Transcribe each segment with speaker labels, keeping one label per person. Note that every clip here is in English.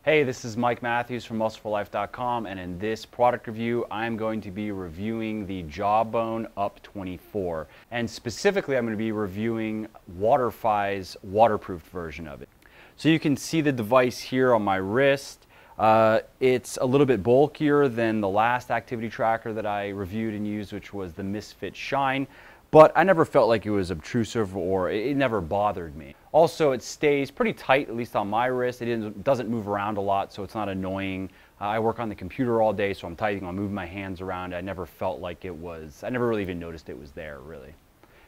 Speaker 1: Hey, this is Mike Matthews from muscleforlife.com, and in this product review, I'm going to be reviewing the Jawbone UP24. And specifically, I'm going to be reviewing Waterfi's waterproof version of it. So you can see the device here on my wrist. It's a little bit bulkier than the last activity tracker that I reviewed and used, which was the Misfit Shine. But I never felt like it was obtrusive, or it never bothered me. Also, it stays pretty tight, at least on my wrist. It doesn't move around a lot, so it's not annoying. I work on the computer all day, so I'm typing, I'm moving my hands around. I never felt like it was, I never really even noticed it was there, really.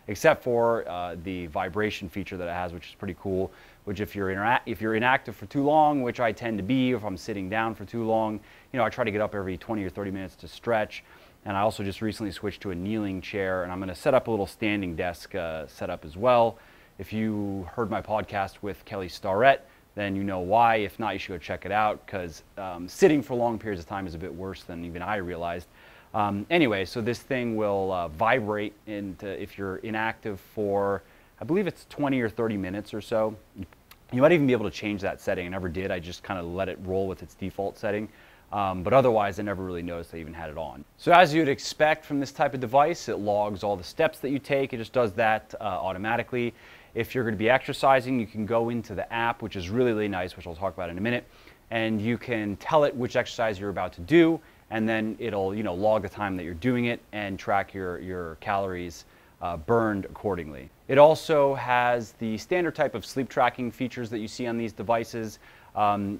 Speaker 1: Except for the vibration feature that it has, which is pretty cool, which if you're inactive for too long, which I tend to be, if I'm sitting down for too long, you know, I try to get up every 20 or 30 minutes to stretch. And I also just recently switched to a kneeling chair, and I'm going to set up a little standing desk setup as well. If you heard my podcast with Kelly Starrett, then you know why. If not, you should go check it out, because sitting for long periods of time is a bit worse than even I realized. Anyway, so this thing will vibrate if you're inactive for, I believe it's 20 or 30 minutes or so. You might even be able to change that setting. I never did. I just kind of let it roll with its default setting. But otherwise, I never really noticed I even had it on. So as you'd expect from this type of device, it logs all the steps that you take. It just does that automatically. If you're going to be exercising, you can go into the app, which is really, really nice, which I'll talk about in a minute, and you can tell it which exercise you're about to do, and then it'll, you know, log the time that you're doing it and track your calories burned accordingly. It also has the standard type of sleep tracking features that you see on these devices.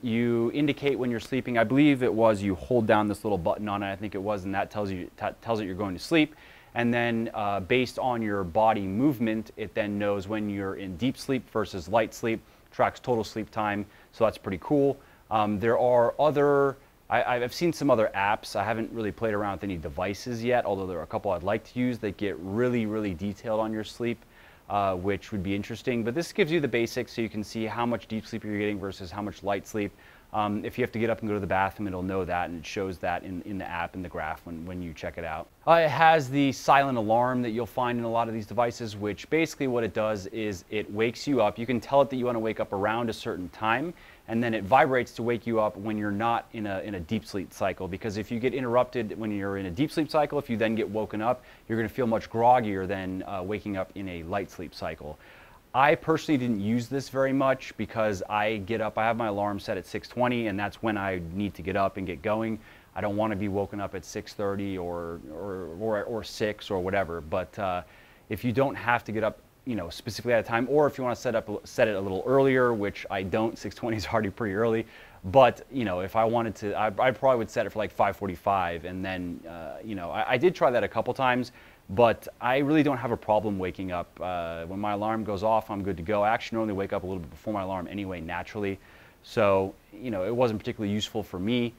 Speaker 1: You indicate when you're sleeping. I believe it was you hold down this little button on it, I think it was, and that tells it you're going to sleep. And then based on your body movement, it then knows when you're in deep sleep versus light sleep, tracks total sleep time, so that's pretty cool. There are other, I've seen some other apps. I haven't really played around with any devices yet, although there are a couple I'd like to use that get really, really detailed on your sleep. Which would be interesting, but this gives you the basics so you can see how much deep sleep you're getting versus how much light sleep. If you have to get up and go to the bathroom, it'll know that, and it shows that in the app, in the graph when you check it out. It has the silent alarm that you'll find in a lot of these devices, which basically what it does is it wakes you up. You can tell it that you want to wake up around a certain time, and then it vibrates to wake you up when you're not in a deep sleep cycle, because if you get interrupted when you're in a deep sleep cycle, if you then get woken up, you're going to feel much groggier than waking up in a light sleep cycle. I personally didn't use this very much because I get up, I have my alarm set at 6:20, and that's when I need to get up and get going. I don't want to be woken up at 6:30 or 6 or whatever, but if you don't have to get up, you know, specifically at a time, or if you want to set it a little earlier, which I don't, 6:20 is already pretty early, but you know, if I wanted to, I probably would set it for like 5:45, and then you know, I did try that a couple times, but I really don't have a problem waking up. When my alarm goes off, I'm good to go. I actually normally wake up a little bit before my alarm anyway, naturally, so you know, it wasn't particularly useful for me.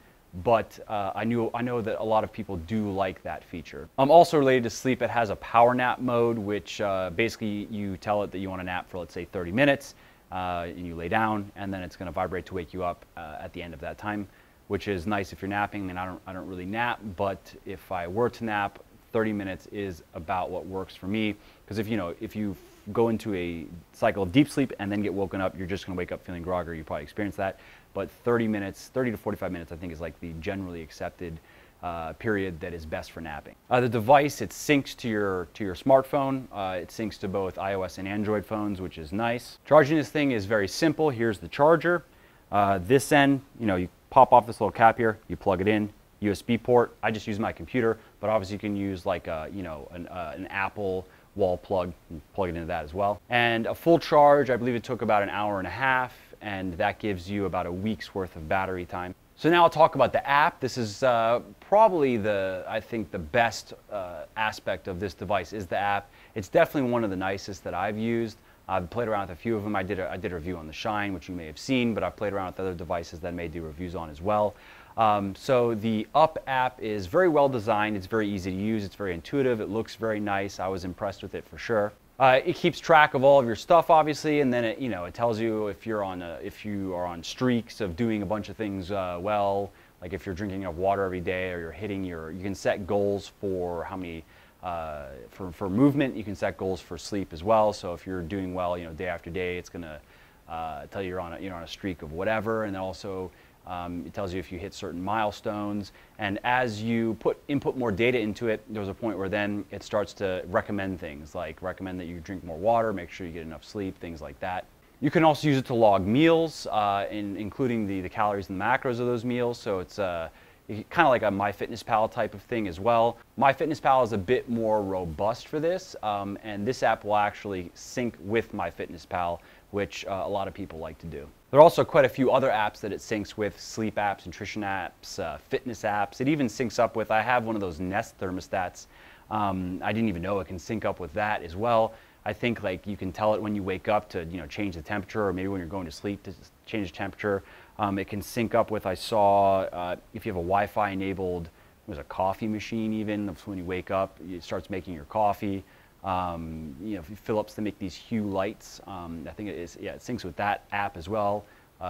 Speaker 1: But I know that a lot of people do like that feature. Also related to sleep, it has a power nap mode, which basically you tell it that you want to nap for, let's say, 30 minutes, and you lay down, and then it's going to vibrate to wake you up at the end of that time, which is nice if you're napping. I mean, I don't really nap, but if I were to nap, 30 minutes is about what works for me, because if you go into a cycle of deep sleep and then get woken up, you're just going to wake up feeling groggy. You probably experience that. But 30 to 45 minutes, I think, is like the generally accepted period that is best for napping. The device, it syncs to your smartphone. It syncs to both iOS and Android phones, which is nice. Charging this thing is very simple. Here's the charger. This end, you know, you pop off this little cap here, you plug it in, USB port. I just use my computer, but obviously you can use like an Apple wall plug and plug it into that as well. And a full charge, I believe it took about an hour and a half, and that gives you about a week's worth of battery time. So now I'll talk about the app. This is probably I think the best aspect of this device is the app. It's definitely one of the nicest that I've used. I've played around with a few of them. I did a review on the Shine, which you may have seen, but I've played around with other devices that I may do reviews on as well. So the Up app is very well designed. It's very easy to use. It's very intuitive. It looks very nice. I was impressed with it for sure. It keeps track of all of your stuff, obviously, and then it tells you if you are on streaks of doing a bunch of things well, like if you're drinking enough water every day, or you're hitting you can set goals for how many for movement. You can set goals for sleep as well. So if you're doing well, day after day, it's gonna tell you you're on a streak of whatever. And then also It tells you if you hit certain milestones, and as you input more data into it, there's a point where then it starts to recommend things, like recommend that you drink more water, make sure you get enough sleep, things like that. You can also use it to log meals, including the calories and the macros of those meals, so it's kind of like a MyFitnessPal type of thing as well. MyFitnessPal is a bit more robust for this, and this app will actually sync with MyFitnessPal, which a lot of people like to do. There are also quite a few other apps that it syncs with: sleep apps, nutrition apps, fitness apps. It even syncs up with, I have one of those Nest thermostats. I didn't even know it can sync up with that as well. I think like you can tell it when you wake up to change the temperature, or maybe when you're going to sleep to change the temperature. It can sync up with, I saw, if you have a Wi-Fi enabled, there's a coffee machine even. That's when you wake up, it starts making your coffee. Philips to make these Hue lights. I think it syncs with that app as well.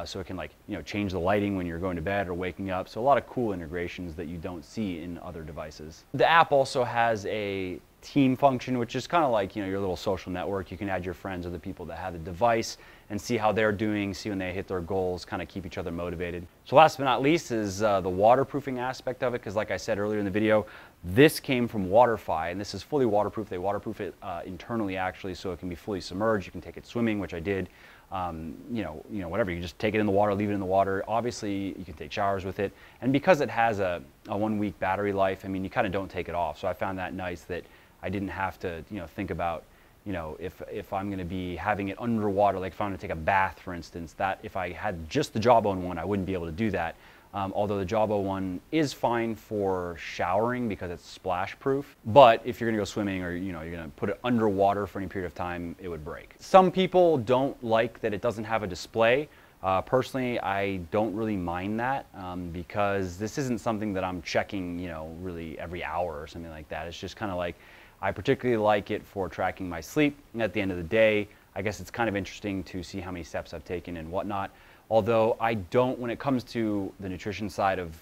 Speaker 1: So it can change the lighting when you're going to bed or waking up. So a lot of cool integrations that you don't see in other devices. The app also has a team function, which is kind of like your little social network. You can add your friends or the people that have the device and see how they're doing, see when they hit their goals, kind of keep each other motivated. So last but not least is the waterproofing aspect of it, because like I said earlier in the video, this came from Waterfi, and this is fully waterproof. They waterproof it internally actually, so it can be fully submerged. You can take it swimming, which I did. Whatever, you just take it in the water, leave it in the water. Obviously, you can take showers with it. And because it has a 1-week battery life, I mean, you kind of don't take it off. So I found that nice that I didn't have to, think about, if I'm going to be having it underwater, like if I'm going to take a bath, for instance, that if I had just the Jawbone one, I wouldn't be able to do that. Although the Jawbone one is fine for showering because it's splash proof. But if you're going to go swimming, or you're going to put it underwater for any period of time, it would break. Some people don't like that it doesn't have a display. Personally, I don't really mind that because this isn't something that I'm checking, really every hour or something like that. It's just kind of like, I particularly like it for tracking my sleep. And at the end of the day, I guess it's kind of interesting to see how many steps I've taken and whatnot. Although I don't, when it comes to the nutrition side of,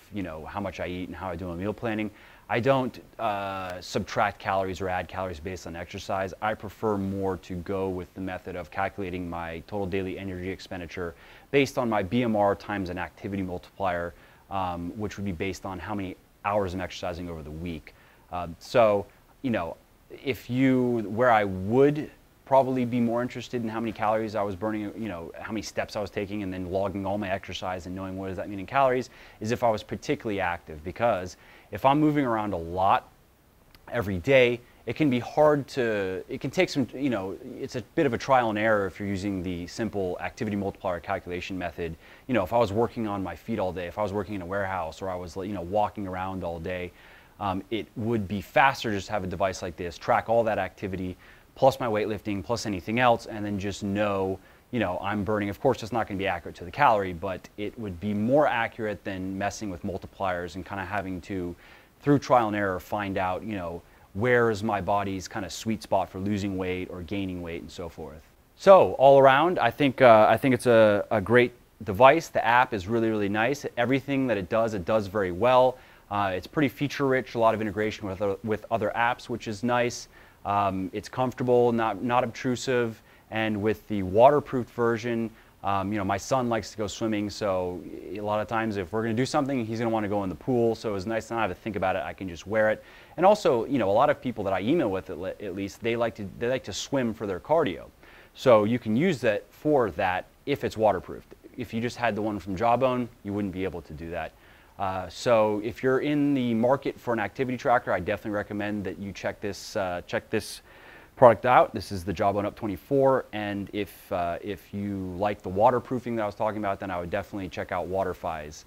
Speaker 1: how much I eat and how I do my meal planning, I don't subtract calories or add calories based on exercise. I prefer more to go with the method of calculating my total daily energy expenditure based on my BMR times an activity multiplier, which would be based on how many hours I'm exercising over the week. Where I would probably be more interested in how many calories I was burning, how many steps I was taking, and then logging all my exercise and knowing what does that mean in calories, is if I was particularly active. Because if I'm moving around a lot every day, it can be hard to, it can take some, it's a bit of a trial and error if you're using the simple activity multiplier calculation method. If I was working on my feet all day, if I was working in a warehouse, or I was, walking around all day, it would be faster just to have a device like this, track all that activity, plus my weightlifting, plus anything else, and then just know, I'm burning. Of course, it's not going to be accurate to the calorie, but it would be more accurate than messing with multipliers and kind of having to, through trial and error, find out, where is my body's kind of sweet spot for losing weight or gaining weight and so forth. So all around, I think it's a great device. The app is really, really nice. Everything that it does very well. It's pretty feature rich, a lot of integration with other apps, which is nice. It's comfortable, not obtrusive, and with the waterproof version, my son likes to go swimming, so a lot of times if we're going to do something, he's going to want to go in the pool, so it's nice to not have to think about it. I can just wear it. And also, a lot of people that I email with, at least, they like to swim for their cardio. So you can use that for that if it's waterproofed. If you just had the one from Jawbone, you wouldn't be able to do that. So if you're in the market for an activity tracker, I definitely recommend that you check this product out. This is the Jawbone UP24, and if you like the waterproofing that I was talking about, then I would definitely check out Waterfi's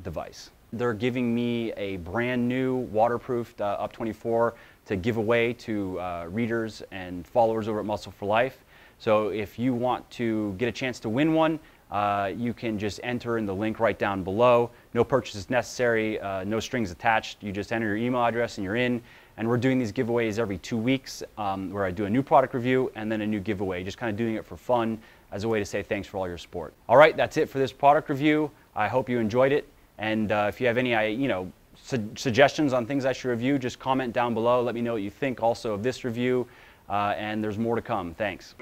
Speaker 1: device. They're giving me a brand new waterproofed UP24 to give away to readers and followers over at Muscle for Life. So if you want to get a chance to win one, you can just enter in the link right down below. No purchase is necessary, no strings attached. You just enter your email address and you're in. And we're doing these giveaways every 2 weeks where I do a new product review and then a new giveaway, just kind of doing it for fun as a way to say thanks for all your support. All right, that's it for this product review. I hope you enjoyed it. And if you have any suggestions on things I should review, just comment down below. Let me know what you think also of this review. And there's more to come. Thanks.